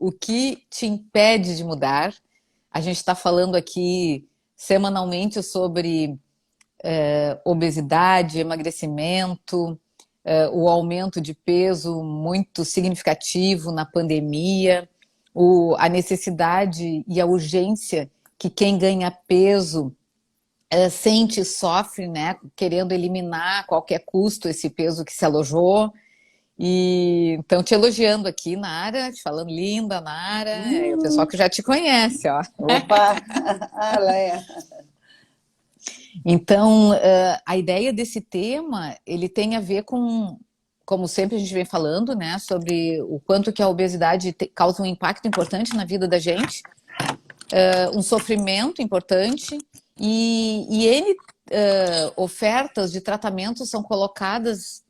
o que te impede de mudar. A gente está falando aqui semanalmente sobre obesidade, emagrecimento, o aumento de peso muito significativo na pandemia, a necessidade e a urgência que quem ganha peso sente e sofre, né, querendo eliminar a qualquer custo esse peso que se alojou. E então te elogiando aqui, Nara, te falando linda, Nara, é o pessoal que já te conhece, ó. Opa! Ah, Leia. Então, a ideia desse tema, ele tem a ver com, como sempre a gente vem falando, né, sobre o quanto que a obesidade causa um impacto importante na vida da gente, um sofrimento importante e N ofertas de tratamento são colocadas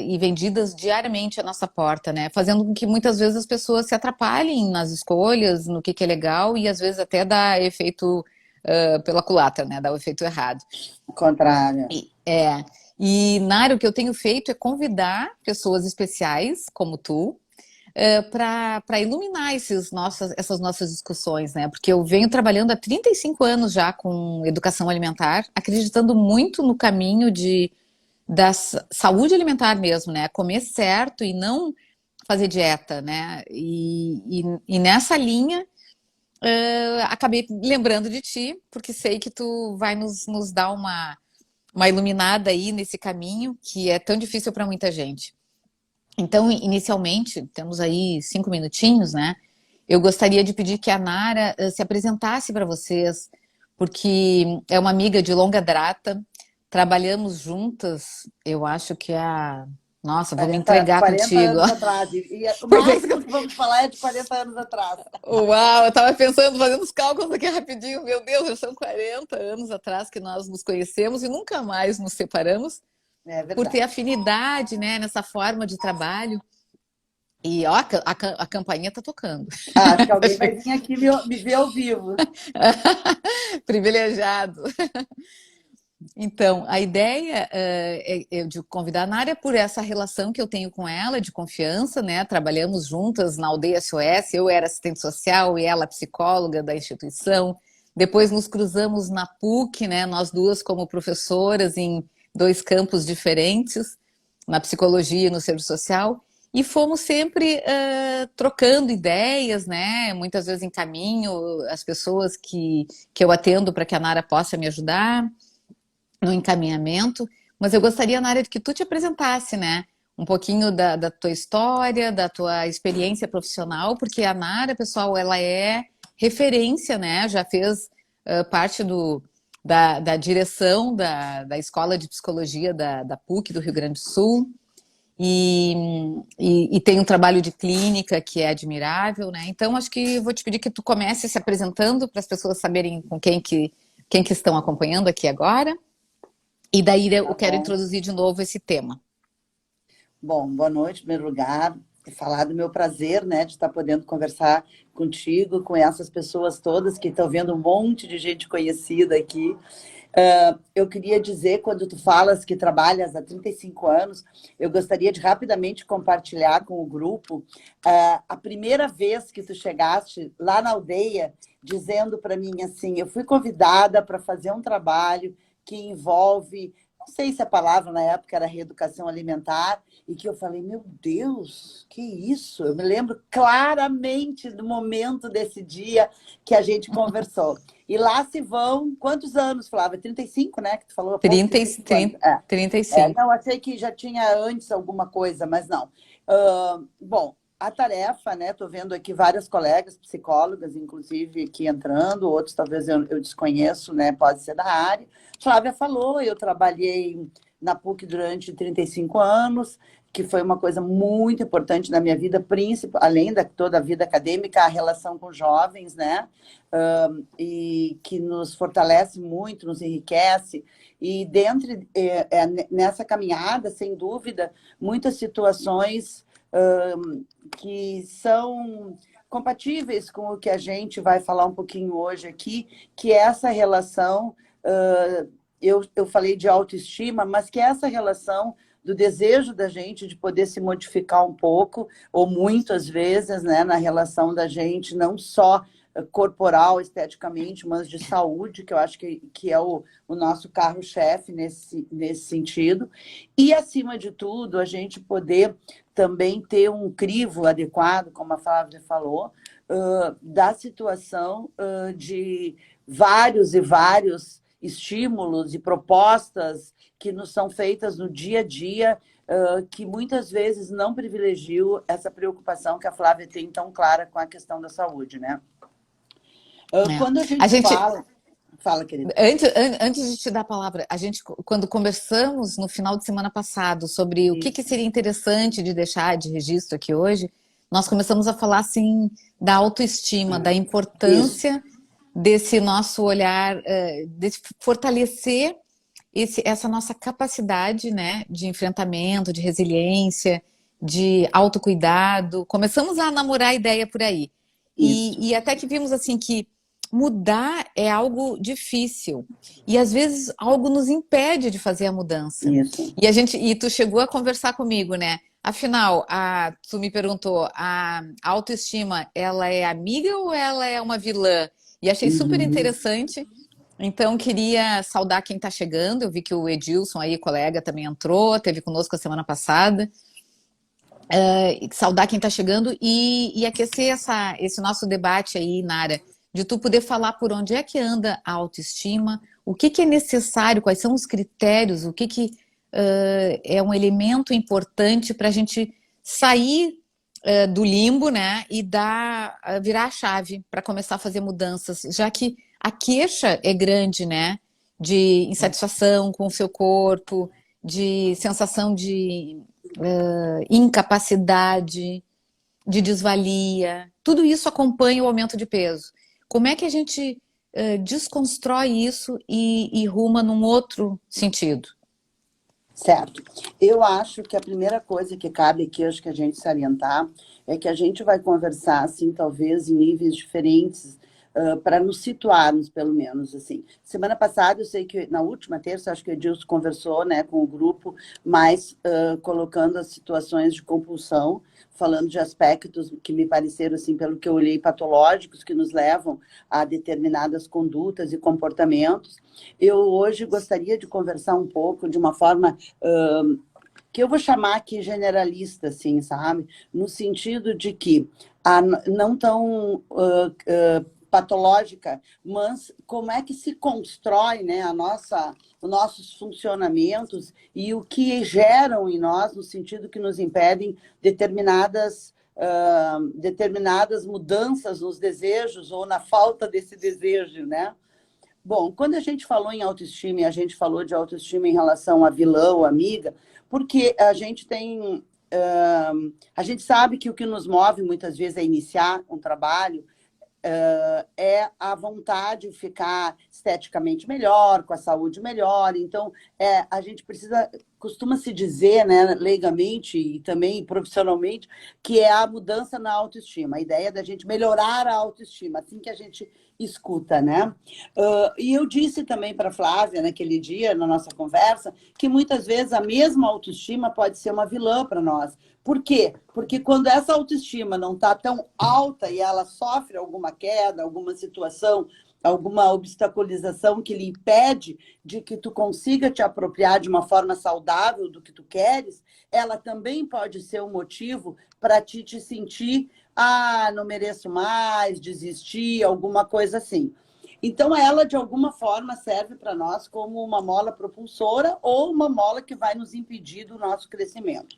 e vendidas diariamente à nossa porta, né, fazendo com que muitas vezes as pessoas se atrapalhem nas escolhas, no que é legal e às vezes até dá efeito pela culatra, né, dá o efeito errado. Contrário. E Nara, o que eu tenho feito é convidar pessoas especiais, como tu, para iluminar essas nossas discussões, né? Porque eu venho trabalhando há 35 anos já com educação alimentar, acreditando muito no caminho da saúde alimentar mesmo, né? Comer certo e não fazer dieta, né? E nessa linha, acabei lembrando de ti, porque sei que tu vai nos dar uma iluminada aí nesse caminho que é tão difícil para muita gente. Então, inicialmente, temos aí 5 minutinhos, né? Eu gostaria de pedir que a Nara se apresentasse para vocês, porque é uma amiga de longa data, trabalhamos juntas, eu acho que Nossa, vou me 40, entregar 40 contigo. anos atrás. E o máximo que vamos falar é de 40 anos atrás. Uau, eu estava pensando, fazendo os cálculos aqui rapidinho, meu Deus, já são 40 anos atrás que nós nos conhecemos e nunca mais nos separamos, É por ter verdade. afinidade, né, nessa forma de trabalho. E ó, a campainha tá tocando. Ah, acho que alguém vai vir aqui me ver ao vivo. Privilegiado. Então, a ideia é de convidar a Nária por essa relação que eu tenho com ela, de confiança, né? Trabalhamos juntas na Aldeia SOS, eu era assistente social e ela psicóloga da instituição. Depois nos cruzamos na PUC, né? Nós duas como professoras em 2 campos diferentes, na psicologia e no serviço social. E fomos sempre trocando ideias, né? Muitas vezes encaminho as pessoas que eu atendo para que a Nara possa me ajudar no encaminhamento, mas eu gostaria, Nária, de que tu te apresentasse, né? Um pouquinho da tua história, da tua experiência profissional, porque a Nara, pessoal, ela é referência, né? Já fez parte da direção da Escola de Psicologia da PUC do Rio Grande do Sul e, e tem um trabalho de clínica que é admirável, né? Então, acho que vou te pedir que tu comece se apresentando para as pessoas saberem com quem que estão acompanhando aqui agora. E daí eu Tá quero bom. introduzir de novo esse tema. Bom, boa noite, em primeiro lugar. Falar do meu prazer, né, de estar podendo conversar contigo, com essas pessoas todas que estão vendo um monte de gente conhecida aqui. Eu queria dizer, quando tu falas que trabalhas há 35 anos, eu gostaria de rapidamente compartilhar com o grupo a primeira vez que tu chegaste lá na aldeia, dizendo para mim assim, eu fui convidada para fazer um trabalho que envolve, não sei se a palavra na época era reeducação alimentar, e que eu falei, meu Deus, que isso? Eu me lembro claramente do momento desse dia que a gente conversou. E lá se vão, quantos anos, Flávia? 35, né? Que tu falou há pouco, 30, 35 anos. 35. Não, achei que já tinha antes alguma coisa, mas não. Bom, a tarefa, né? Estou vendo aqui várias colegas psicólogas, inclusive, aqui entrando, outros talvez eu desconheço, né? Pode ser da área. Flávia falou, eu trabalhei na PUC durante 35 anos, que foi uma coisa muito importante na minha vida, além da toda a vida acadêmica, a relação com jovens, né? E que nos fortalece muito, nos enriquece. E nessa caminhada, sem dúvida, muitas situações que são compatíveis com o que a gente vai falar um pouquinho hoje aqui, que é essa relação, eu falei de autoestima, mas que é essa relação do desejo da gente de poder se modificar um pouco, ou muitas vezes, né, na relação da gente, não só corporal, esteticamente, mas de saúde, que eu acho que é o nosso carro-chefe nesse sentido. E, acima de tudo, a gente poder também ter um crivo adequado, como a Flávia falou, da situação de vários e vários estímulos e propostas que nos são feitas no dia a dia, que muitas vezes não privilegiam essa preocupação que a Flávia tem tão clara com a questão da saúde, né? Quando a gente fala... Fala, querida. Antes de te dar a palavra, a gente, quando conversamos no final de semana passado sobre o que seria interessante de deixar de registro aqui hoje, nós começamos a falar, assim, da autoestima, da importância desse nosso olhar, de fortalecer essa nossa capacidade, né, de enfrentamento, de resiliência, de autocuidado. Começamos a namorar a ideia por aí. E até que vimos, assim, que mudar é algo difícil. E, às vezes, algo nos impede de fazer a mudança. Isso. E tu chegou a conversar comigo, né? Afinal, tu me perguntou, a autoestima, ela é amiga ou ela é uma vilã? E achei super interessante. Então, queria saudar quem está chegando. Eu vi que o Edilson aí, colega, também entrou, esteve conosco a semana passada. Saudar quem está chegando e aquecer esse nosso debate aí, Nara, de tu poder falar por onde é que anda a autoestima, o que é necessário, quais são os critérios, o que é um elemento importante para a gente sair do limbo, né, e virar a chave para começar a fazer mudanças, já que a queixa é grande, né, de insatisfação com o seu corpo, de sensação de incapacidade, de desvalia, tudo isso acompanha o aumento de peso. Como é que a gente desconstrói isso e ruma num outro sentido? Certo. Eu acho que a primeira coisa que cabe aqui, acho que a gente salientar, é que a gente vai conversar, assim, talvez em níveis diferentes, para nos situarmos, pelo menos, assim. Semana passada, eu sei que na última terça, acho que o Edilson conversou, né, com o grupo, mas colocando as situações de compulsão, falando de aspectos que me pareceram, assim, pelo que eu olhei, patológicos, que nos levam a determinadas condutas e comportamentos. Eu hoje gostaria de conversar um pouco de uma forma que eu vou chamar aqui generalista, assim, sabe? No sentido de que não tão patológica, mas como é que se constrói, né, os nossos funcionamentos e o que geram em nós, no sentido que nos impedem determinadas mudanças nos desejos ou na falta desse desejo, né? Bom, quando a gente falou em autoestima e a gente falou de autoestima em relação a vilão, amiga, porque a gente tem... a gente sabe que o que nos move muitas vezes é iniciar um trabalho, é a vontade de ficar esteticamente melhor, com a saúde melhor. Então, a gente costuma-se dizer, né, leigamente e também profissionalmente, que é a mudança na autoestima, a ideia da gente melhorar a autoestima, assim que a gente escuta, né? E eu disse também para a Flávia, naquele dia, na nossa conversa, que muitas vezes a mesma autoestima pode ser uma vilã para nós. Por quê? Porque quando essa autoestima não está tão alta e ela sofre alguma queda, alguma situação, alguma obstaculização que lhe impede de que tu consiga te apropriar de uma forma saudável do que tu queres, ela também pode ser um motivo para te sentir, não mereço mais, desistir, alguma coisa assim. Então, ela, de alguma forma, serve para nós como uma mola propulsora ou uma mola que vai nos impedir do nosso crescimento.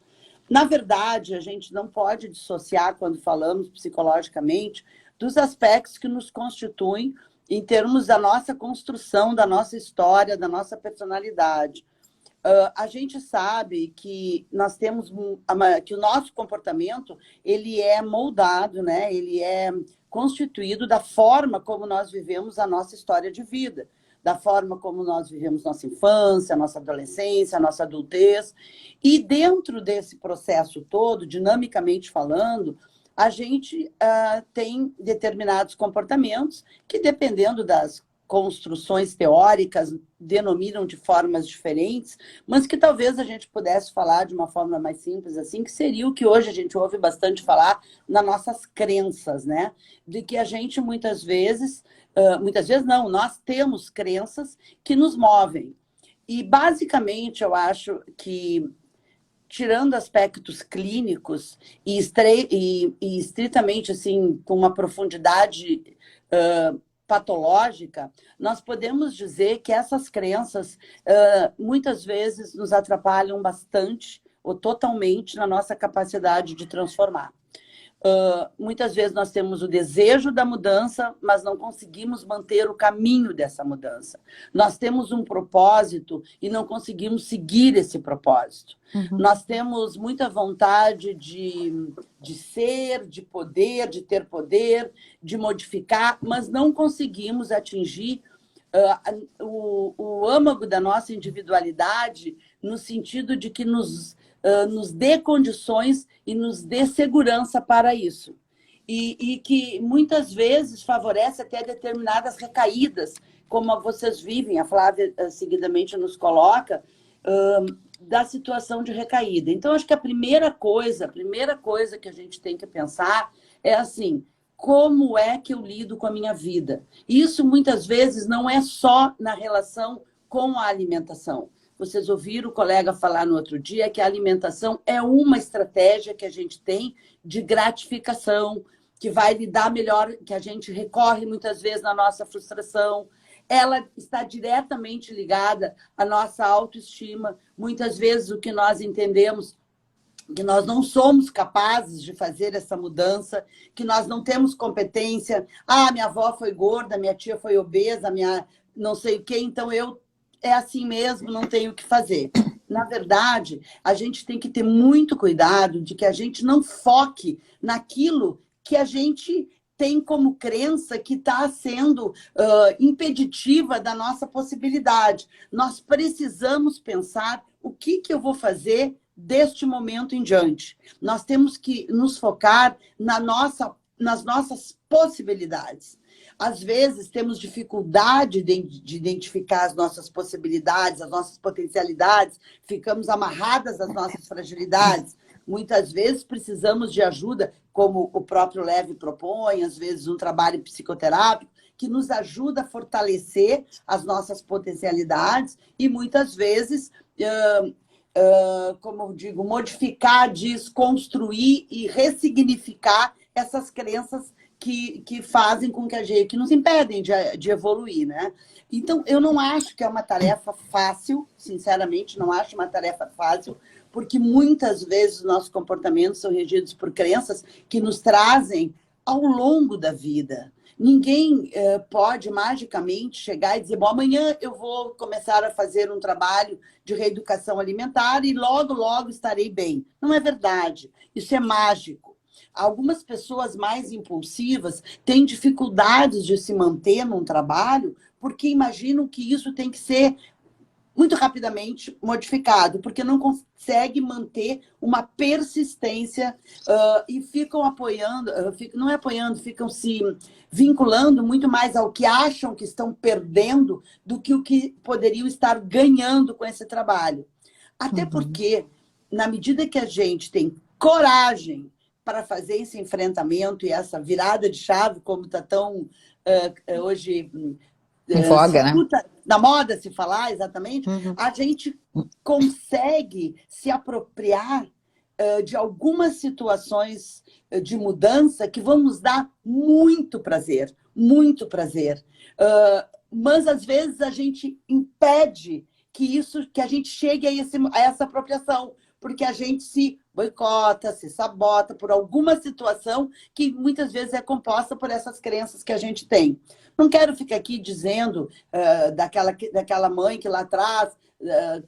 Na verdade, a gente não pode dissociar, quando falamos psicologicamente, dos aspectos que nos constituem em termos da nossa construção, da nossa história, da nossa personalidade. A gente sabe que nós temos que o nosso comportamento ele é moldado, né? Ele é constituído da forma como nós vivemos a nossa história de vida, da forma como nós vivemos nossa infância, nossa adolescência, nossa adultez. E dentro desse processo todo, dinamicamente falando, a gente tem determinados comportamentos que, dependendo das construções teóricas denominam de formas diferentes, mas que talvez a gente pudesse falar de uma forma mais simples, assim, que seria o que hoje a gente ouve bastante falar nas nossas crenças, né? De que a gente muitas vezes não, nós temos crenças que nos movem. E, basicamente, eu acho que, tirando aspectos clínicos e estritamente assim, com uma profundidade patológica, nós podemos dizer que essas crenças muitas vezes nos atrapalham bastante ou totalmente na nossa capacidade de transformar. Muitas vezes nós temos o desejo da mudança, mas não conseguimos manter o caminho dessa mudança. Nós temos um propósito e não conseguimos seguir esse propósito. Uhum. Nós temos muita vontade de ser, de poder, de ter poder, de modificar, mas não conseguimos atingir o âmago da nossa individualidade no sentido de que nos dê condições e nos dê segurança para isso. E que muitas vezes favorece até determinadas recaídas, como vocês vivem, a Flávia seguidamente nos coloca, da situação de recaída. Então, acho que a primeira coisa que a gente tem que pensar é assim: como é que eu lido com a minha vida? Isso muitas vezes não é só na relação com a alimentação. Vocês ouviram o colega falar no outro dia que a alimentação é uma estratégia que a gente tem de gratificação, que vai lidar melhor, que a gente recorre muitas vezes na nossa frustração. Ela está diretamente ligada à nossa autoestima. Muitas vezes o que nós entendemos que nós não somos capazes de fazer essa mudança, que nós não temos competência. Ah, minha avó foi gorda, minha tia foi obesa, minha não sei o quê, então é assim mesmo, não tenho o que fazer. Na verdade, a gente tem que ter muito cuidado de que a gente não foque naquilo que a gente tem como crença que está sendo impeditiva da nossa possibilidade. Nós precisamos pensar o que eu vou fazer deste momento em diante. Nós temos que nos focar nas nossas possibilidades. Às vezes, temos dificuldade de identificar as nossas possibilidades, as nossas potencialidades, ficamos amarradas às nossas fragilidades. Muitas vezes, precisamos de ajuda, como o próprio Levi propõe, às vezes um trabalho psicoterápico, que nos ajuda a fortalecer as nossas potencialidades e, muitas vezes, como eu digo, modificar, desconstruir e ressignificar essas crenças que fazem com que a gente, que nos impedem de evoluir, né? Então, eu não acho que é uma tarefa fácil, sinceramente, não acho uma tarefa fácil, porque muitas vezes os nossos comportamentos são regidos por crenças que nos trazem ao longo da vida. Ninguém pode magicamente chegar e dizer: bom, amanhã eu vou começar a fazer um trabalho de reeducação alimentar e logo, logo estarei bem. Não é verdade. Isso é mágico. Algumas pessoas mais impulsivas têm dificuldades de se manter num trabalho porque imaginam que isso tem que ser muito rapidamente modificado, porque não consegue manter uma persistência e ficam apoiando, não é apoiando, ficam se vinculando muito mais ao que acham que estão perdendo do que o que poderiam estar ganhando com esse trabalho. Até porque, na medida que a gente tem coragem para fazer esse enfrentamento e essa virada de chave, como está tão hoje em voga, né? Na moda se falar, exatamente, a gente consegue se apropriar de algumas situações de mudança que vão nos dar muito prazer, muito prazer. Mas, às vezes, a gente impede que a gente chegue a essa apropriação, porque a gente se boicota, se sabota por alguma situação que muitas vezes é composta por essas crenças que a gente tem. Não quero ficar aqui dizendo daquela mãe que lá atrás,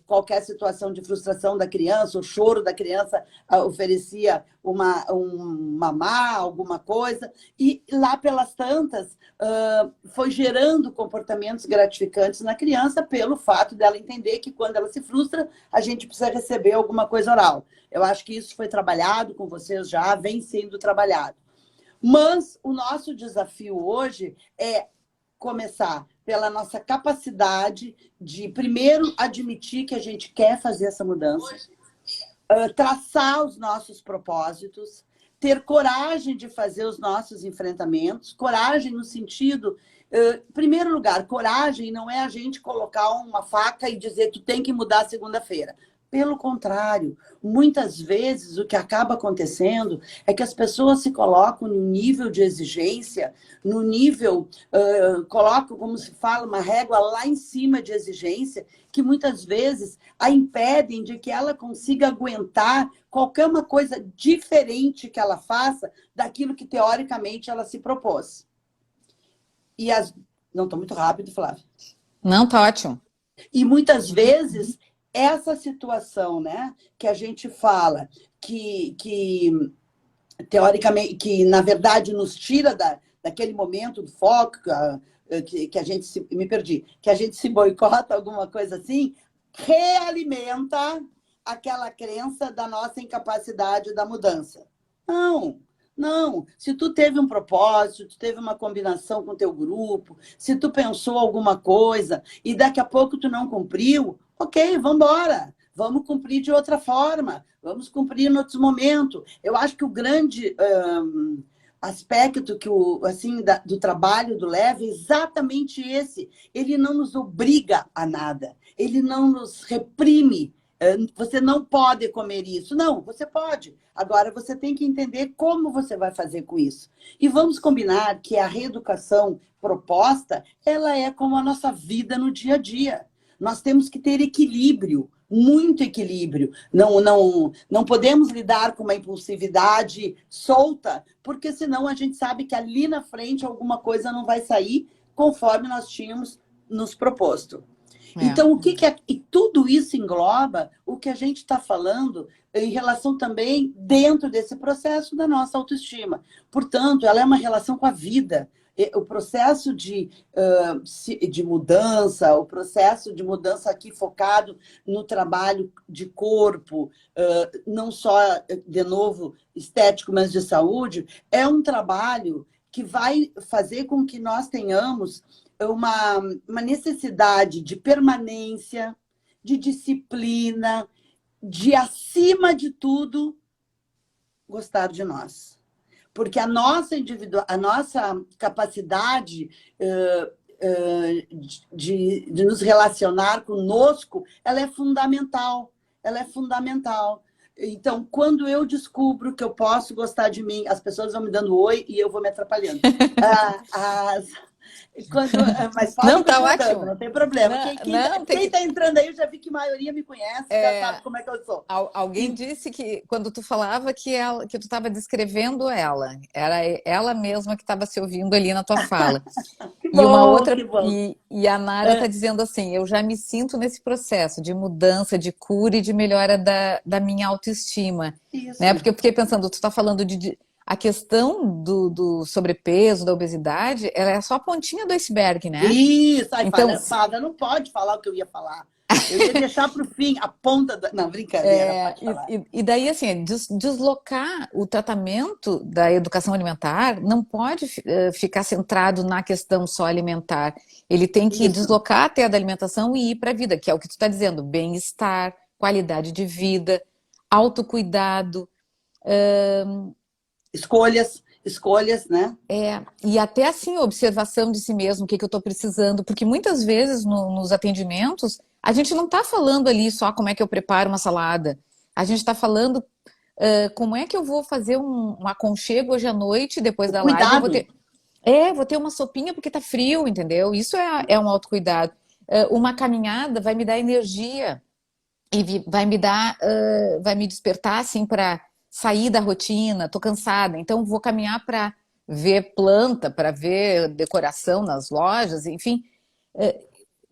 qualquer situação de frustração da criança, o choro da criança oferecia um mamar, alguma coisa, e lá pelas tantas foi gerando comportamentos gratificantes na criança pelo fato dela entender que quando ela se frustra, a gente precisa receber alguma coisa oral. Eu acho que isso foi trabalhado com vocês já, vem sendo trabalhado. Mas o nosso desafio hoje é começar pela nossa capacidade de, primeiro, admitir que a gente quer fazer essa mudança, traçar os nossos propósitos, ter coragem de fazer os nossos enfrentamentos, coragem no sentido, em primeiro lugar, coragem não é a gente colocar uma faca e dizer tu tem que mudar segunda-feira. Pelo contrário, muitas vezes o que acaba acontecendo é que as pessoas se colocam no nível de exigência, no nível, colocam, como se fala, uma régua lá em cima de exigência, que muitas vezes a impedem de que ela consiga aguentar qualquer uma coisa diferente que ela faça daquilo que teoricamente ela se propôs. E Não, estou muito rápido, Flávia. Não, tá ótimo. E muitas vezes essa situação, né, que a gente fala que teoricamente, que na verdade nos tira daquele momento do foco, que a gente me perdi, que a gente se boicota, alguma coisa assim, realimenta aquela crença da nossa incapacidade da mudança. Não. Se tu teve um propósito, tu teve uma combinação com o teu grupo, se tu pensou alguma coisa e daqui a pouco tu não cumpriu, ok, vamos embora. Vamos cumprir de outra forma. Vamos cumprir em outros momentos. Eu acho que o grande aspecto que do trabalho do Leve é exatamente esse. Ele não nos obriga a nada. Ele não nos reprime. Você não pode comer isso. Não, você pode. Agora, você tem que entender como você vai fazer com isso. E vamos combinar que a reeducação proposta, ela é como a nossa vida no dia a dia. Nós temos que ter equilíbrio, muito equilíbrio. Não podemos lidar com uma impulsividade solta, porque senão a gente sabe que ali na frente alguma coisa não vai sair conforme nós tínhamos nos proposto. Então, e tudo isso engloba o que a gente está falando em relação também dentro desse processo da nossa autoestima. Portanto, ela é uma relação com a vida. O processo de mudança, o processo de mudança aqui focado no trabalho de corpo, não só, de novo, estético, mas de saúde, é um trabalho que vai fazer com que nós tenhamos uma necessidade de permanência, de disciplina, de, acima de tudo, gostar de nós. Porque a nossa capacidade de nos relacionar conosco, ela é fundamental. Ela é fundamental. Então, quando eu descubro que eu posso gostar de mim, as pessoas vão me dando oi e eu vou me atrapalhando. Mas pode não, tá ótimo. Dando, não tem problema. Quem está entrando aí, eu já vi que a maioria me conhece, já sabe como é que eu sou. Alguém disse que, quando tu falava que tu estava descrevendo ela, era ela mesma que estava se ouvindo ali na tua fala. Que bom, e uma outra, que bom. E a Nara está dizendo assim, eu já me sinto nesse processo de mudança, de cura e de melhora da minha autoestima. Isso. Né? Porque eu fiquei pensando, tu está falando a questão do sobrepeso, da obesidade, ela é só a pontinha do iceberg, né? Isso, então, Fábia, não pode falar o que eu ia falar. Eu ia deixar para o fim, a ponta da... Não, brincadeira, pode falar. E daí, assim, deslocar o tratamento da educação alimentar não pode ficar centrado na questão só alimentar. Ele tem que deslocar até a da alimentação e ir para a vida, que é o que tu está dizendo, bem-estar, qualidade de vida, autocuidado, escolhas, né? E até assim, observação de si mesmo, o que eu estou precisando, porque muitas vezes nos atendimentos, a gente não está falando ali só como é que eu preparo uma salada, a gente está falando como é que eu vou fazer um aconchego hoje à noite, depois da live, vou ter uma sopinha porque tá frio, entendeu? Isso é um autocuidado. Uma caminhada vai me dar energia e vai me despertar assim para sair da rotina, tô cansada, então vou caminhar para ver planta, para ver decoração nas lojas, enfim,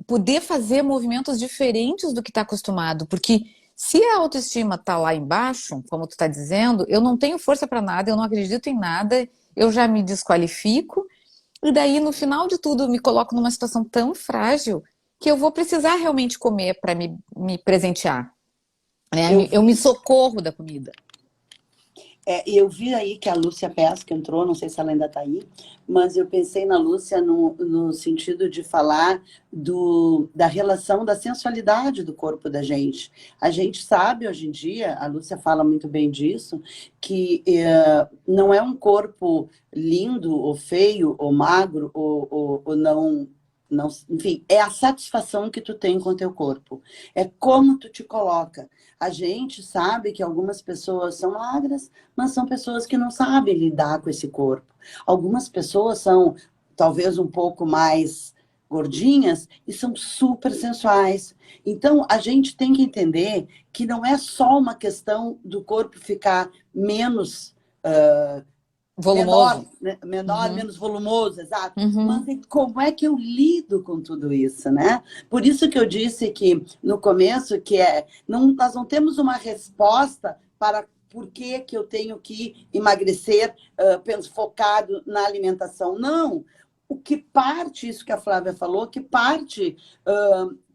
poder fazer movimentos diferentes do que está acostumado, porque se a autoestima está lá embaixo, como tu está dizendo, eu não tenho força para nada, eu não acredito em nada, eu já me desqualifico, e daí no final de tudo eu me coloco numa situação tão frágil que eu vou precisar realmente comer para me presentear. Né? Eu me socorro da comida. Eu vi aí que a Lúcia Pesca entrou, não sei se ela ainda está aí, mas eu pensei na Lúcia no sentido de falar da relação da sensualidade do corpo da gente. A gente sabe hoje em dia, a Lúcia fala muito bem disso, que não é um corpo lindo ou feio ou magro ou não, enfim, é a satisfação que tu tem com o teu corpo. É como tu te coloca. A gente sabe que algumas pessoas são magras, mas são pessoas que não sabem lidar com esse corpo. Algumas pessoas são talvez um pouco mais gordinhas e são super sensuais. Então, a gente tem que entender que não é só uma questão do corpo ficar menos menor, Volumoso. né? Menor, Uhum. menos volumoso, exato. Mas Uhum. como é que eu lido com tudo isso, né? Por isso que eu disse que no começo nós não temos uma resposta para por que eu tenho que emagrecer focado na alimentação. Não. O que parte, isso que a Flávia falou, que parte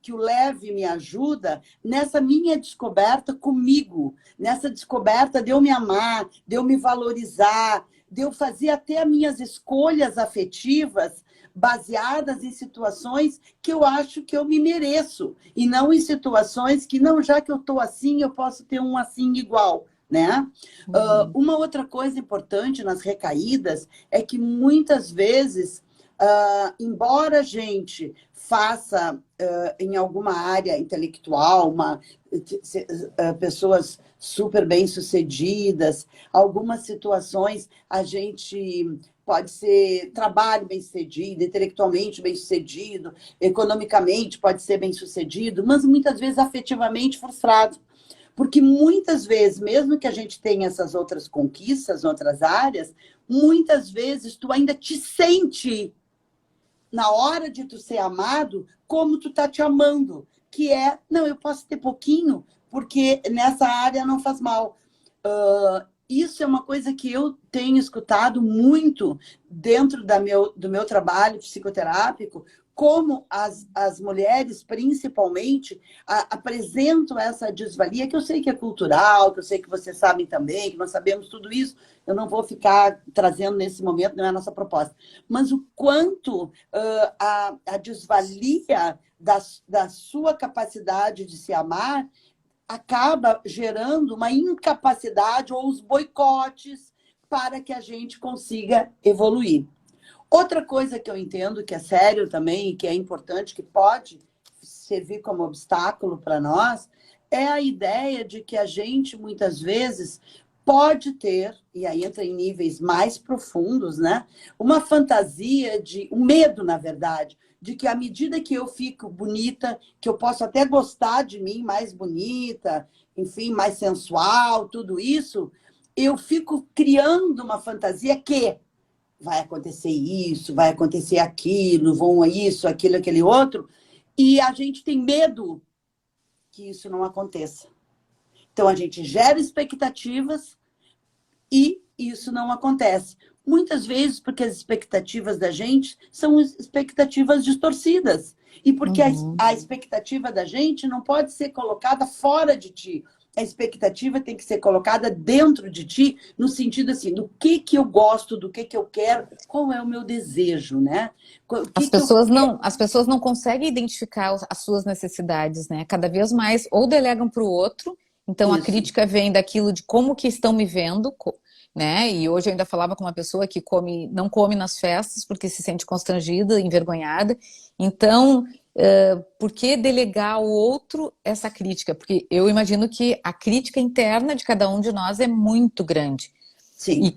que o Leve me ajuda nessa minha descoberta comigo, nessa descoberta de eu me amar, de eu me valorizar, de eu fazer até as minhas escolhas afetivas baseadas em situações que eu acho que eu me mereço, e não em situações que, não, já que eu estou assim, eu posso ter um assim igual, né? Uhum. Uma outra coisa importante nas recaídas é que muitas vezes, embora a gente faça em alguma área intelectual, pessoas super bem-sucedidas, algumas situações a gente pode ser trabalho bem-sucedido, intelectualmente bem-sucedido, economicamente pode ser bem-sucedido, mas muitas vezes afetivamente frustrado. Porque muitas vezes, mesmo que a gente tenha essas outras conquistas, outras áreas, muitas vezes tu ainda te sente na hora de tu ser amado, como tu tá te amando, que não, eu posso ter pouquinho, porque nessa área não faz mal. Isso é uma coisa que eu tenho escutado muito dentro do meu trabalho psicoterápico, como as mulheres, principalmente, apresentam essa desvalia, que eu sei que é cultural, que eu sei que vocês sabem também, que nós sabemos tudo isso, eu não vou ficar trazendo nesse momento, não é a nossa proposta. Mas o quanto a desvalia da sua capacidade de se amar acaba gerando uma incapacidade ou os boicotes para que a gente consiga evoluir. Outra coisa que eu entendo que é sério também e que é importante, que pode servir como obstáculo para nós, é a ideia de que a gente, muitas vezes, pode ter, e aí entra em níveis mais profundos, né? Uma fantasia um medo, na verdade, de que à medida que eu fico bonita, que eu posso até gostar de mim mais bonita, enfim, mais sensual, tudo isso, eu fico criando uma fantasia que vai acontecer isso, vai acontecer aquilo, vão isso, aquilo, aquele outro, e a gente tem medo que isso não aconteça. Então, a gente gera expectativas e isso não acontece. Muitas vezes porque as expectativas da gente são expectativas distorcidas. E porque Uhum. a expectativa da gente não pode ser colocada fora de ti. A expectativa tem que ser colocada dentro de ti, no sentido assim, do que eu gosto, do que eu quero, qual é o meu desejo, né? O que eu quero. As pessoas não conseguem identificar as suas necessidades, né? Cada vez mais ou delegam para o outro, então a Isso, crítica vem daquilo de como que estão me vendo, né? E hoje eu ainda falava com uma pessoa que não come nas festas porque se sente constrangida, envergonhada. Então, por que delegar ao outro essa crítica? Porque eu imagino que a crítica interna de cada um de nós é muito grande. sim. E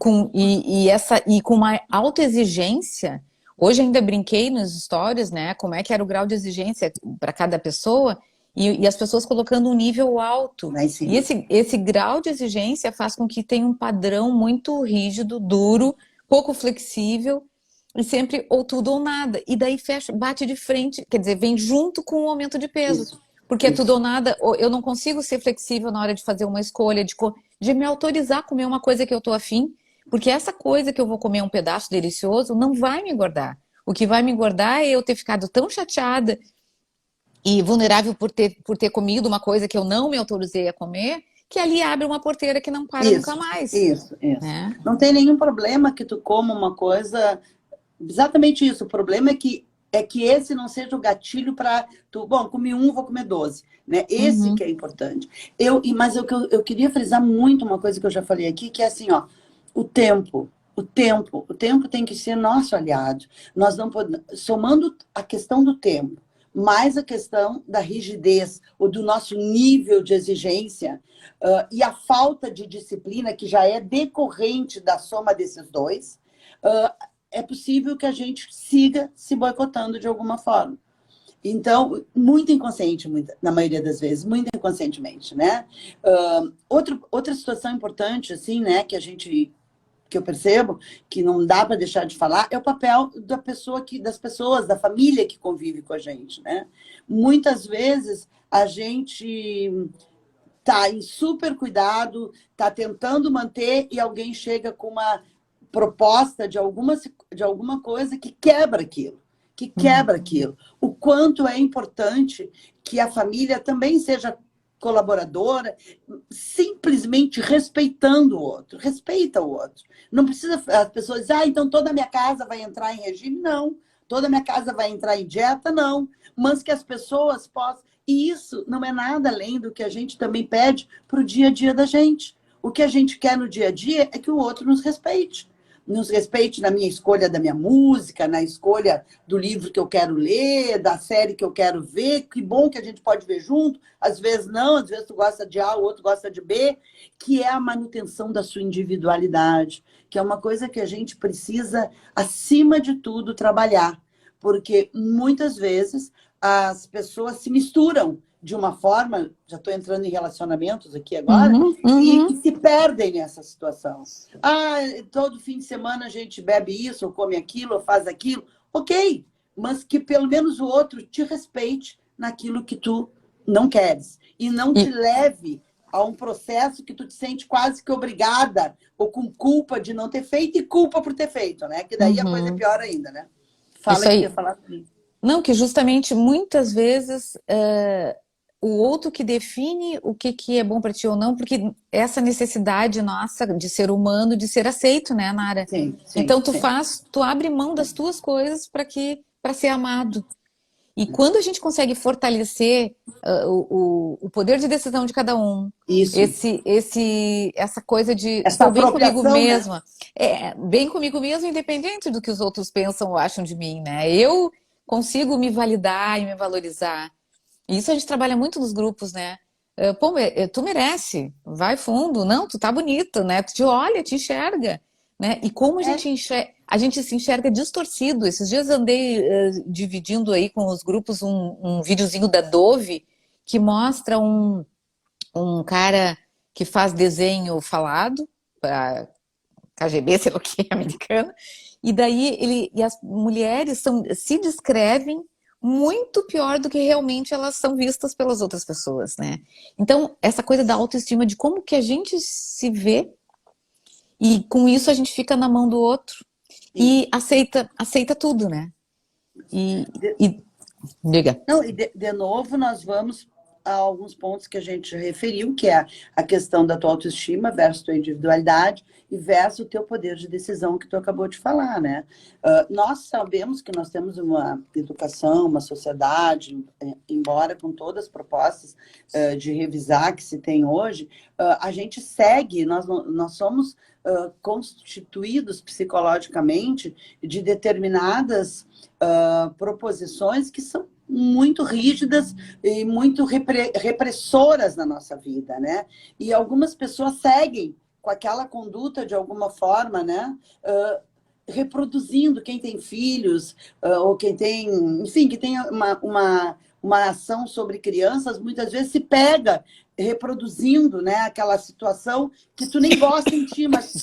com uma autoexigência, hoje ainda brinquei nos stories, né? Como é que era o grau de exigência para cada pessoa, e as pessoas colocando um nível alto. Lá em E cima. esse grau de exigência faz com que tenha um padrão muito rígido, duro, pouco flexível, e sempre ou tudo ou nada. E daí fecha, bate de frente, quer dizer, vem junto com o aumento de peso. Isso, Porque é tudo isso. ou nada, eu não consigo ser flexível na hora de fazer uma escolha, de me autorizar a comer uma coisa que eu tô afim, porque essa coisa que eu vou comer um pedaço delicioso não vai me engordar. O que vai me engordar é eu ter ficado tão chateada e vulnerável por ter comido uma coisa que eu não me autorizei a comer, que ali abre uma porteira que não para nunca Isso, mais, isso, isso. né? Não tem nenhum problema que tu coma uma coisa. Exatamente isso. O problema é que esse não seja o gatilho para tu. Bom, comi um, vou comer 12. Né? Esse que Uhum, é importante. Mas eu queria frisar muito uma coisa que eu já falei aqui, que é assim, ó, o tempo. O tempo tem que ser nosso aliado. Nós não podemos, somando a questão do tempo, mais a questão da rigidez, ou do nosso nível de exigência, e a falta de disciplina, que já é decorrente da soma desses dois, é possível que a gente siga se boicotando de alguma forma. Então, muito inconsciente, na maioria das vezes, muito inconscientemente, né? Outra situação importante, assim, né, que eu percebo, que não dá para deixar de falar, é o papel das pessoas, da família que convive com a gente, né? Muitas vezes a gente tá em super cuidado, tá tentando manter e alguém chega com uma proposta de alguma coisa que quebra aquilo, que uhum, quebra aquilo. O quanto é importante que a família também seja colaboradora, simplesmente respeitando o outro, respeita o outro. Não precisa as pessoas dizer, então toda a minha casa vai entrar em regime, não. Toda a minha casa vai entrar em dieta, não. Mas que as pessoas possam. E isso não é nada além do que a gente também pede para o dia a dia da gente. O que a gente quer no dia a dia é que o outro nos respeite. Nos respeite na minha escolha da minha música, na escolha do livro que eu quero ler, da série que eu quero ver. Que bom que a gente pode ver junto. Às vezes não, às vezes tu gosta de A, o outro gosta de B. Que é a manutenção da sua individualidade. Que é uma coisa que a gente precisa, acima de tudo, trabalhar. Porque muitas vezes as pessoas se misturam de uma forma, já estou entrando em relacionamentos aqui agora, uhum, e uhum. se perdem nessa situação. Ah, todo fim de semana a gente bebe isso, ou come aquilo, ou faz aquilo. Ok, mas que pelo menos o outro te respeite naquilo que tu não queres. E não te E leve a um processo que tu te sente quase que obrigada, ou com culpa de não ter feito, e culpa por ter feito, né? Que daí a coisa é uhum, pior ainda, né? isso Fala que tu ia aí. falar comigo. Não, que justamente muitas vezes o outro que define o que, que é bom para ti ou não, porque essa necessidade nossa de ser humano, de ser aceito, né, Nara? Sim, sim, Então sim. tu abre mão das tuas coisas para ser amado. E quando a gente consegue fortalecer o poder de decisão de cada um, Isso. essa coisa de Essa estou bem comigo apropriação, né? mesma, bem comigo mesma, independente do que os outros pensam ou acham de mim, né? Eu consigo me validar e me valorizar. E isso a gente trabalha muito nos grupos, né? Pô, tu merece, vai fundo, não, tu tá bonita, né? Tu te olha, te enxerga, né? E como É, a gente se enxerga distorcido. Esses dias andei dividindo aí com os grupos um videozinho da Dove que mostra um cara que faz desenho falado para KGB, sei lá o que, americano, e daí e as mulheres se descrevem muito pior do que realmente elas são vistas pelas outras pessoas, né? Então, essa coisa da autoestima, de como que a gente se vê, e com isso a gente fica na mão do outro isso. e aceita tudo, né? E, De- e diga. Não, e de novo, nós vamos a alguns pontos que a gente referiu, que é a questão da tua autoestima versus tua individualidade e versus o teu poder de decisão que tu acabou de falar, né? Nós sabemos que nós temos uma educação, uma sociedade, embora com todas as propostas de revisar que se tem hoje, a gente segue, nós somos constituídos psicologicamente de determinadas proposições que são muito rígidas e muito repressoras na nossa vida, né? E algumas pessoas seguem com aquela conduta de alguma forma, né? Reproduzindo quem tem filhos, ou quem tem, enfim, que tem uma ação sobre crianças, muitas vezes se pega reproduzindo, né, aquela situação que tu nem gosta em ti, mas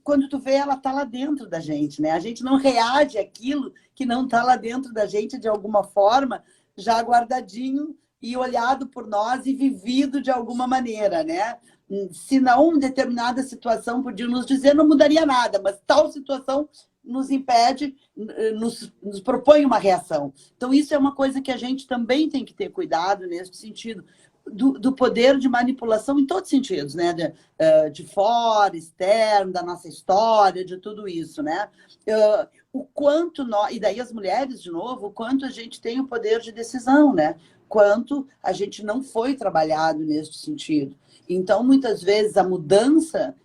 quando tu vê, ela está lá dentro da gente, né? A gente não reage àquilo que não está lá dentro da gente de alguma forma, já guardadinho e olhado por nós e vivido de alguma maneira, né? Se não determinada situação podia nos dizer, não mudaria nada, mas tal situação nos impede, nos propõe uma reação. Então, isso é uma coisa que a gente também tem que ter cuidado nesse sentido. do poder de manipulação em todos os sentidos, né? De fora, externo, da nossa história, de tudo isso, né? O quanto nós, e daí as mulheres, de novo, o quanto a gente tem o poder de decisão, né? Quanto a gente não foi trabalhado nesse sentido. Então, muitas vezes, a mudança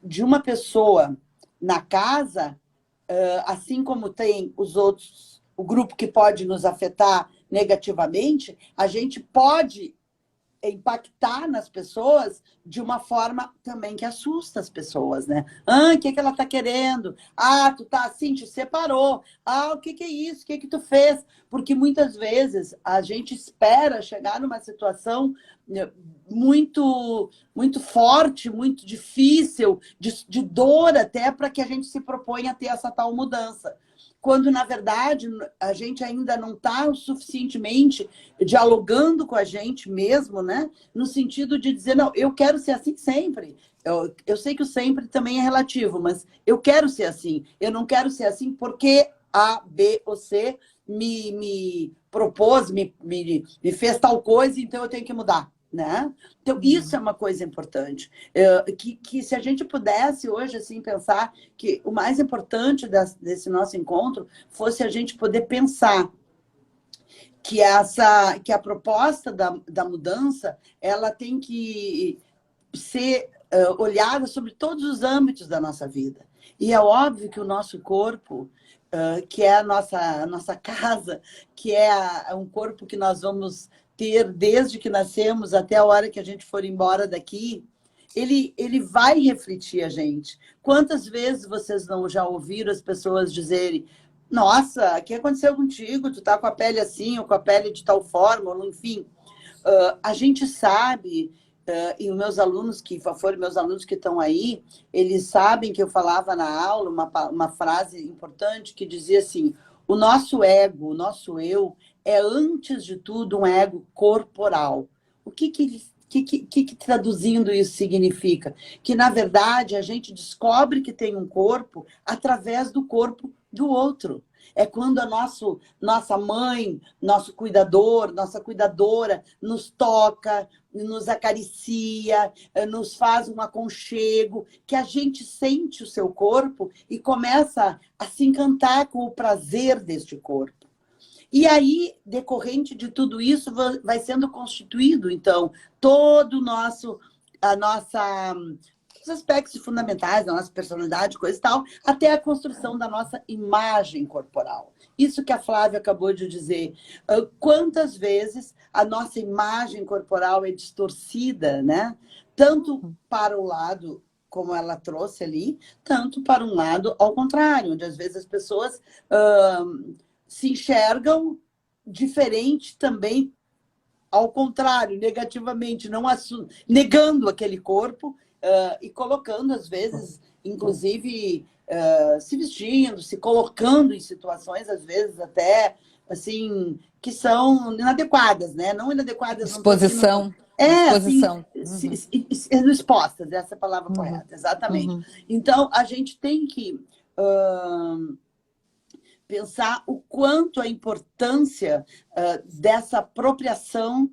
de uma pessoa na casa, assim como tem os outros, o grupo que pode nos afetar negativamente, a gente pode impactar nas pessoas de uma forma também que assusta as pessoas, né? O que ela tá querendo? Tu tá assim, te separou. O que é isso? O que tu fez? Porque muitas vezes a gente espera chegar numa situação muito, muito forte, muito difícil, de dor até, para que a gente se proponha a ter essa tal mudança. Quando, na verdade, a gente ainda não está o suficientemente dialogando com a gente mesmo, né? No sentido de dizer, não, eu quero ser assim sempre. Eu sei que o sempre também é relativo, mas eu quero ser assim. Eu não quero ser assim porque A, B ou C me propôs, me fez tal coisa, então eu tenho que mudar. Né? Então, isso é uma coisa importante. Que se a gente pudesse hoje assim pensar que o mais importante desse nosso encontro fosse a gente poder pensar que a proposta da mudança ela tem que ser olhada sobre todos os âmbitos da nossa vida. E é óbvio que o nosso corpo, que é a nossa casa, que é um corpo que nós vamos ter desde que nascemos até a hora que a gente for embora daqui, ele vai refletir a gente. Quantas vezes vocês não já ouviram as pessoas dizerem: nossa, o que aconteceu contigo? Tu tá com a pele assim, ou com a pele de tal forma, ou enfim. A gente sabe, e os meus alunos que foram meus alunos que estão aí, eles sabem que eu falava na aula uma frase importante que dizia assim: o nosso ego, o nosso eu, é antes de tudo um ego corporal. O que traduzindo isso significa? Que, na verdade, a gente descobre que tem um corpo através do corpo do outro. É quando a nossa mãe, nosso cuidador, nossa cuidadora nos toca, nos acaricia, nos faz um aconchego, que a gente sente o seu corpo e começa a se encantar com o prazer deste corpo. E aí, decorrente de tudo isso, vai sendo constituído, então, todo o os aspectos fundamentais da nossa personalidade, coisa e tal, até a construção da nossa imagem corporal. Isso que a Flávia acabou de dizer. Quantas vezes a nossa imagem corporal é distorcida, né? Tanto para o lado, como ela trouxe ali, tanto para um lado ao contrário, onde às vezes as pessoas se enxergam diferente também, ao contrário, negativamente, não negando aquele corpo e colocando, às vezes, inclusive, se vestindo, se colocando em situações, às vezes, até, assim, que são inadequadas, né? Não inadequadas... Exposição. Exposição. Assim, expostas, essa é a palavra correta, exatamente. Então, a gente tem que... pensar o quanto a importância dessa apropriação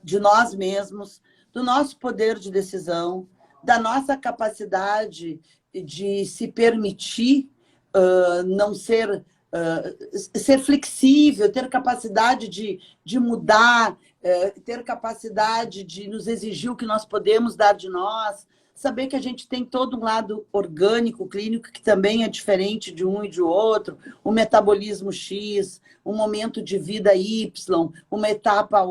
de nós mesmos, do nosso poder de decisão, da nossa capacidade de se permitir não ser flexível, ter capacidade de mudar, ter capacidade de nos exigir o que nós podemos dar de nós, saber que a gente tem todo um lado orgânico, clínico, que também é diferente de um e de outro, um metabolismo X, um momento de vida Y, uma etapa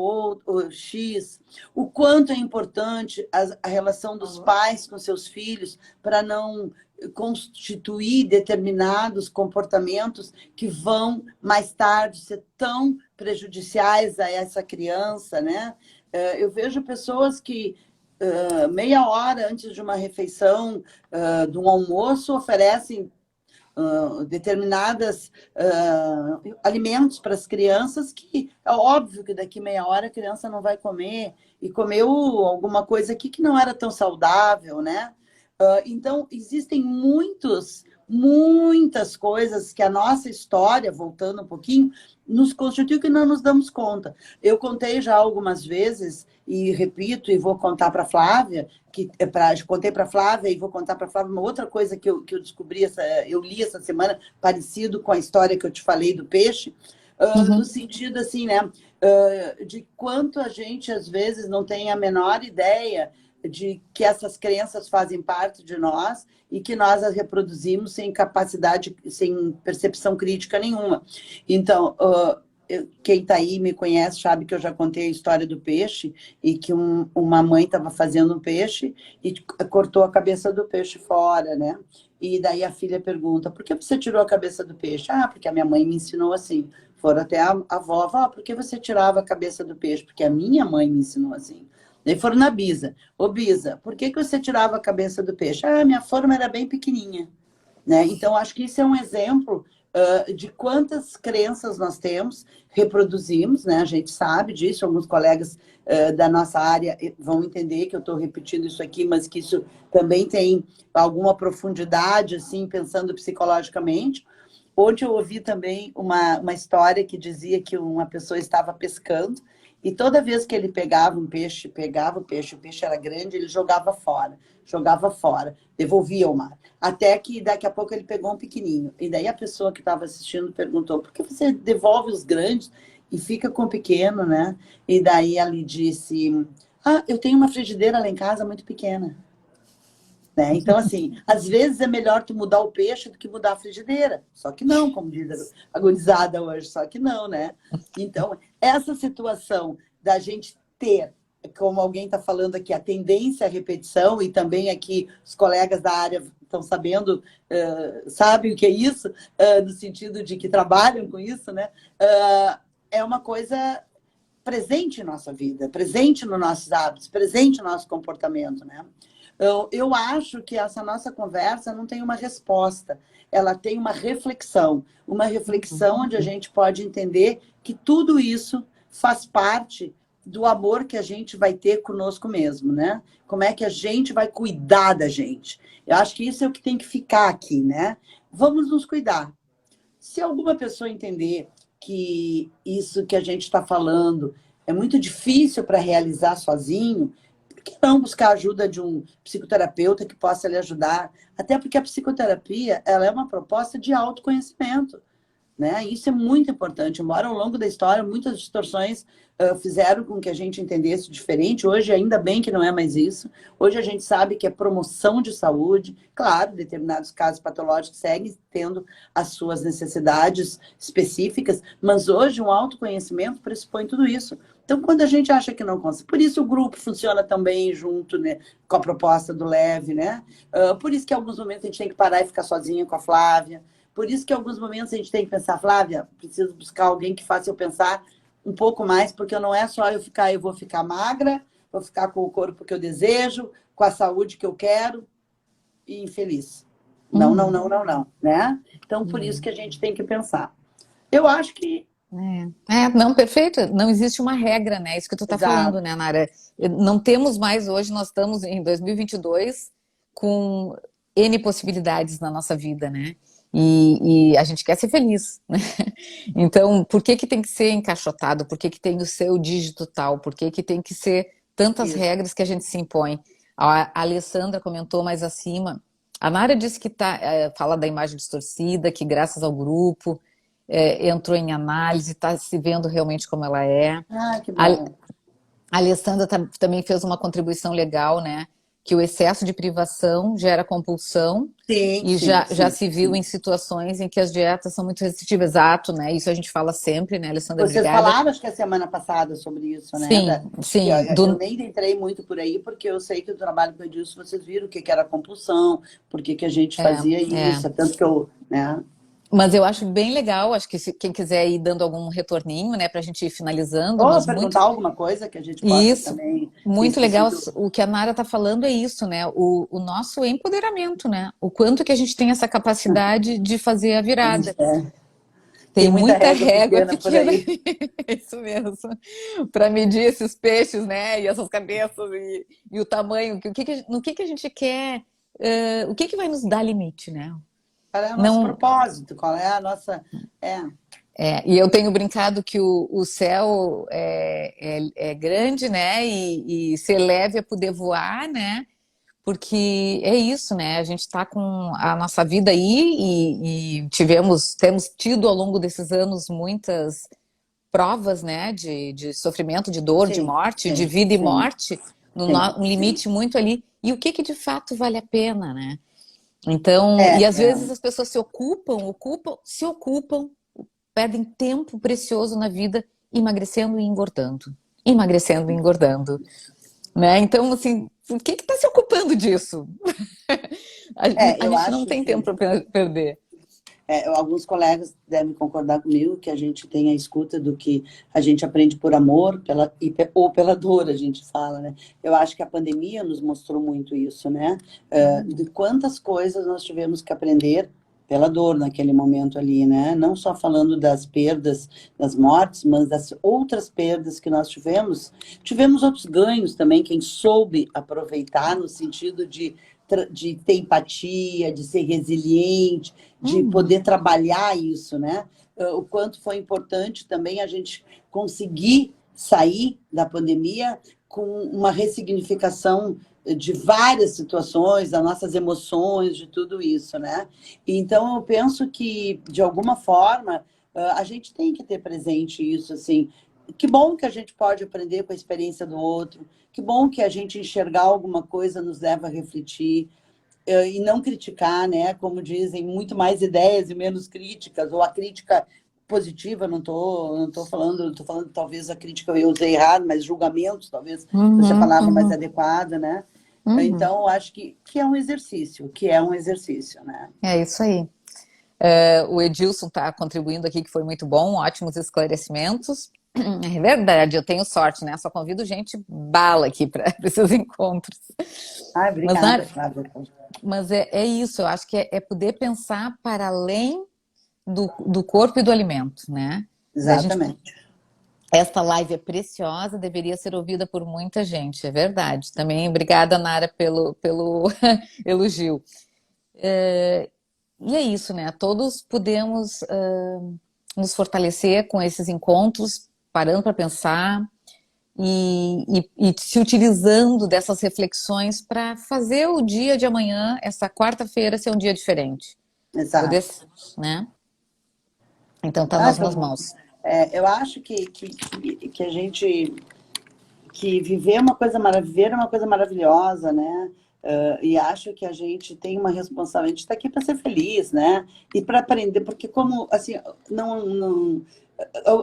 X, o quanto é importante a relação dos pais com seus filhos para não constituir determinados comportamentos que vão, mais tarde, ser tão prejudiciais a essa criança, né? Eu vejo pessoas que meia hora antes de uma refeição, de um almoço, oferecem determinados alimentos para as crianças, que é óbvio que daqui meia hora a criança não vai comer, e comeu alguma coisa aqui que não era tão saudável, né? Então, existem muitos muitas coisas que a nossa história, voltando um pouquinho, nos constitui que não nos damos conta. Eu contei já algumas vezes, e repito, e vou contar para a Flávia, contei para a Flávia e vou contar para a Flávia uma outra coisa que eu descobri, eu li essa semana, parecido com a história que eu te falei do peixe, no Uhum. sentido assim, né, de quanto a gente, às vezes, não tem a menor ideia de que essas crenças fazem parte de nós e que nós as reproduzimos sem capacidade, sem percepção crítica nenhuma. Então, quem está aí me conhece sabe que eu já contei a história do peixe e que uma mãe estava fazendo um peixe e cortou a cabeça do peixe fora, né? E daí a filha pergunta, por que você tirou a cabeça do peixe? Ah, porque a minha mãe me ensinou assim. Foram até a avó, por que você tirava a cabeça do peixe? Porque a minha mãe me ensinou assim. Daí foram na Bisa. Ô, Bisa, por que você tirava a cabeça do peixe? Ah, minha forma era bem pequenininha. Né? Então, acho que isso é um exemplo de quantas crenças nós temos, reproduzimos, né? A gente sabe disso, alguns colegas da nossa área vão entender que eu estou repetindo isso aqui, mas que isso também tem alguma profundidade, assim, pensando psicologicamente. Ontem eu ouvi também uma história que dizia que uma pessoa estava pescando e toda vez que ele pegava o peixe era grande, ele jogava fora, devolvia ao mar. Até que daqui a pouco ele pegou um pequenininho. E daí a pessoa que estava assistindo perguntou, por que você devolve os grandes e fica com o pequeno, né? E daí ele disse, eu tenho uma frigideira lá em casa muito pequena. Né? Então, assim, às vezes é melhor tu mudar o peixe do que mudar a frigideira. Só que não, como diz a gurizada hoje, só que não, né? Então, essa situação da gente ter, como alguém está falando aqui, a tendência à repetição, e também aqui os colegas da área estão sabendo, sabem o que é isso, no sentido de que trabalham com isso, né? É uma coisa presente em nossa vida, presente nos nossos hábitos, presente no nosso comportamento, né? Eu acho que essa nossa conversa não tem uma resposta, ela tem uma reflexão onde a gente pode entender que tudo isso faz parte do amor que a gente vai ter conosco mesmo, né? Como é que a gente vai cuidar da gente? Eu acho que isso é o que tem que ficar aqui, né? Vamos nos cuidar. Se alguma pessoa entender que isso que a gente está falando é muito difícil para realizar sozinho, por que não buscar a ajuda de um psicoterapeuta que possa lhe ajudar? Até porque a psicoterapia, ela é uma proposta de autoconhecimento, né? Isso é muito importante. Embora ao longo da história muitas distorções fizeram com que a gente entendesse diferente, hoje ainda bem que não é mais isso. Hoje a gente sabe que é promoção de saúde. Claro, determinados casos patológicos seguem tendo as suas necessidades específicas, mas hoje um autoconhecimento pressupõe tudo isso. Então, quando a gente acha que não consegue, por isso o grupo funciona também junto, né, com a proposta do Leve, né? Por isso que em alguns momentos a gente tem que parar e ficar sozinha com a Flávia. Por isso que em alguns momentos a gente tem que pensar, Flávia, preciso buscar alguém que faça eu pensar um pouco mais, porque não é só eu vou ficar magra, vou ficar com o corpo que eu desejo, com a saúde que eu quero e infeliz. Não, não, não, não, não, né? Então, por isso que a gente tem que pensar. Eu acho que... Não, perfeito. Não existe uma regra, né? Isso que tu tá falando, Exato. né, Nara? Não temos mais hoje, nós estamos em 2022 com N possibilidades na nossa vida, né? E a gente quer ser feliz, né? Então, por que que tem que ser encaixotado? Por que que tem o seu dígito tal? Por que que tem que ser tantas Isso. regras que a gente se impõe? A Alessandra comentou mais acima. A Nara disse que fala da imagem distorcida, que graças ao grupo entrou em análise, está se vendo realmente como ela é. Que A, bom. a Alessandra também fez uma contribuição legal, né? Que o excesso de privação gera compulsão Sim, e sim, já sim, se viu sim. em situações em que as dietas são muito restritivas. Exato, né? Isso a gente fala sempre, né, Alessandra? Vocês Obrigada. falaram, acho que a semana passada, sobre isso, né? Sim, Eu sim. eu nem entrei muito por aí, porque eu sei que o trabalho que eu disse, vocês viram o que que era compulsão, por que que a gente É, fazia é. isso, é tanto que eu, né? Mas eu acho bem legal, acho que quem quiser ir dando algum retorninho, né, para a gente ir finalizando, Ou mas muito. perguntar alguma coisa que a gente E possa isso, também, muito nesse legal. sentido. O que a Nara está falando é isso, né? O nosso empoderamento, né? O quanto que a gente tem essa capacidade de fazer a virada. Tem Tem muita muita régua régua pequena por pequena, aí. é isso mesmo, para medir esses peixes, né? E essas cabeças e o tamanho, no que que a gente quer, o que que vai nos dar limite, né? Qual é o nosso Não, propósito? Qual é a nossa. É, e eu tenho brincado que o céu é grande, né? E ser leve é poder voar, né? Porque é isso, né? A gente está com a nossa vida aí e temos tido ao longo desses anos muitas provas, né? De sofrimento, de dor, de sim, morte, de sim, vida e sim, morte, sim. um limite muito ali. E o que que de fato vale a pena, né? Então, É, e às é, vezes as pessoas se ocupam, perdem tempo precioso na vida emagrecendo e engordando. Emagrecendo e engordando, né? Então, assim, por que está se ocupando disso? A eu gente não acho tem que tempo para perder. alguns colegas devem concordar comigo que a gente tem a escuta do que a gente aprende por amor ou pela dor, a gente fala, né? Eu acho que a pandemia nos mostrou muito isso, né? De quantas coisas nós tivemos que aprender pela dor naquele momento ali, né? Não só falando das perdas, das mortes, mas das outras perdas que nós tivemos. Tivemos outros ganhos também, quem soube aproveitar no sentido de ter empatia, de ser resiliente, de Uhum. poder trabalhar isso, né? O quanto foi importante também a gente conseguir sair da pandemia com uma ressignificação de várias situações, das nossas emoções, de tudo isso, né? Então eu penso que de alguma forma a gente tem que ter presente isso, assim. Que bom que a gente pode aprender com a experiência do outro. Que bom que a gente enxergar alguma coisa nos leva a refletir e não criticar, né? Como dizem, muito mais ideias e menos críticas, ou a crítica positiva, não tô falando talvez a crítica eu usei errado, mas julgamentos, talvez fosse a Uhum, palavra mais uhum, adequada, né? uhum. Então, eu acho que é um exercício, que é um exercício, né? É isso aí. O Edilson está contribuindo aqui, que foi muito bom, ótimos esclarecimentos. É verdade, eu tenho sorte, né? Só convido gente bala aqui para esses encontros. Ai, Mas, obrigada, Flávia. mas é isso, eu acho que é poder pensar para além do corpo e do alimento, né? Da gente, Exatamente. esta live é preciosa, deveria ser ouvida por muita gente, é verdade. Também obrigada, Nara, pelo elogio. E é isso, né? Todos podemos nos fortalecer com esses encontros, parando para pensar e se utilizando dessas reflexões para fazer o dia de amanhã, essa quarta-feira, ser um dia diferente. Poder, Exato. né? Então tá Ah, nas minhas mãos. eu acho que a gente que viver é uma coisa maravilhosa, né? E acho que a gente tem uma responsabilidade, a gente está aqui para ser feliz, né? E para aprender, porque como, assim,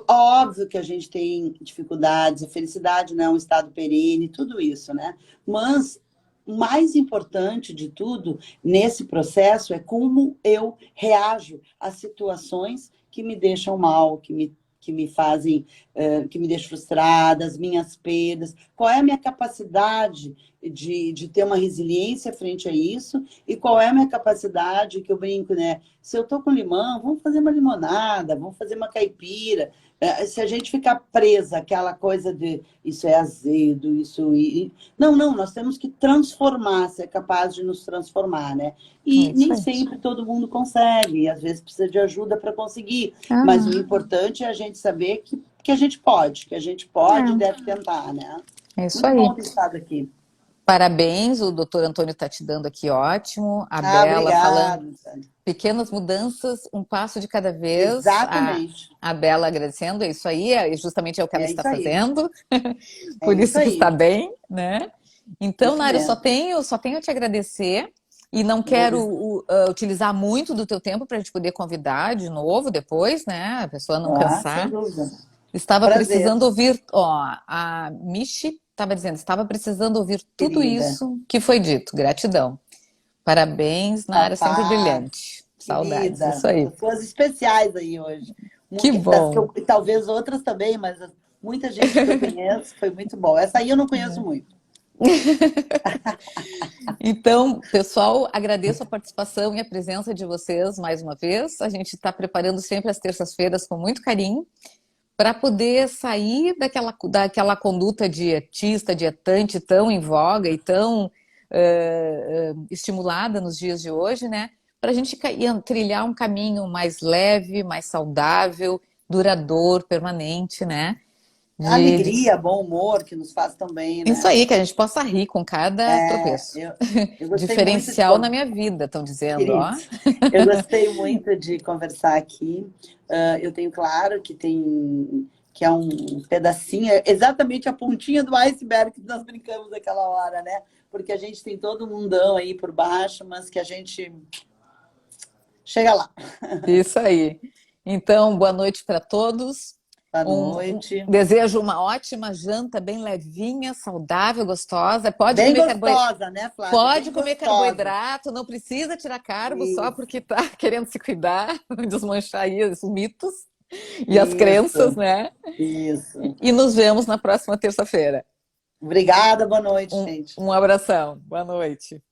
óbvio que a gente tem dificuldades, a felicidade não é um estado perene, tudo isso, né? Mas o mais importante de tudo nesse processo é como eu reajo às situações que me deixam mal, que me fazem, que me deixam frustrada, as minhas perdas. Qual é a minha capacidade de ter uma resiliência frente a isso? E qual é a minha capacidade, que eu brinco, né? Se eu estou com limão, vamos fazer uma limonada, vamos fazer uma caipira. Se a gente ficar presa àquela coisa de isso é azedo, isso. Não, não, nós temos que transformar, ser capaz de nos transformar, né? É E isso nem aí. sempre todo mundo consegue, às vezes precisa de ajuda para conseguir. Mas o Ah, importante é a gente saber que a gente pode, e deve tentar, né? é isso Muito aí. bom ter estado aqui. Parabéns, o doutor Antônio está te dando aqui, ótimo. A Ah, Bela falando obrigada. pequenas mudanças, um passo de cada vez. Exatamente. A Bela agradecendo, é isso aí, justamente é o que ela É está isso aí. fazendo, É por isso isso que está aí. bem, né? Então, Isso Nário, mesmo. só tenho a te agradecer e não Vou quero utilizar muito do teu tempo para a gente poder convidar de novo depois, né? A pessoa não sem cansar. dúvida. Estava Prazer, precisando ouvir, ó, a Michi estava dizendo, estava precisando ouvir tudo querida. isso que foi dito. Gratidão. Parabéns, Nara, sempre Capaz, brilhante. Saudades, querida. isso aí. Pessoas especiais aí hoje. Que Das que bom. e talvez outras também, mas muita gente que eu conheço foi muito bom. Essa aí eu não conheço muito. Então, pessoal, agradeço a participação e a presença de vocês mais uma vez. A gente está preparando sempre as terças-feiras com muito carinho para poder sair daquela conduta dietista, dietante tão em voga e tão estimulada nos dias de hoje, né? para a gente trilhar um caminho mais leve, mais saudável, duradouro, permanente, né? A De alegria, bom humor que nos faz tão bem, isso né? aí, que a gente possa rir com cada É, tropeço. eu gostei muito de Diferencial na minha vida, estão dizendo, querido, ó. eu gostei muito de conversar aqui. Eu tenho claro que é um pedacinho, é exatamente a pontinha do iceberg que nós brincamos naquela hora, né? Porque a gente tem todo um mundão aí por baixo, mas que a gente chega lá. Isso aí. Então, boa noite para todos. Boa noite. Desejo uma ótima janta, bem levinha, saudável, gostosa. Bem gostosa, né, Flávia? Pode Bem comer gostosa. carboidrato, não precisa tirar carbo só Isso, porque está querendo se cuidar, desmanchar aí os mitos e as crenças, isso, né? isso. E nos vemos na próxima terça-feira. Obrigada, boa noite, gente. Um abração. Boa noite.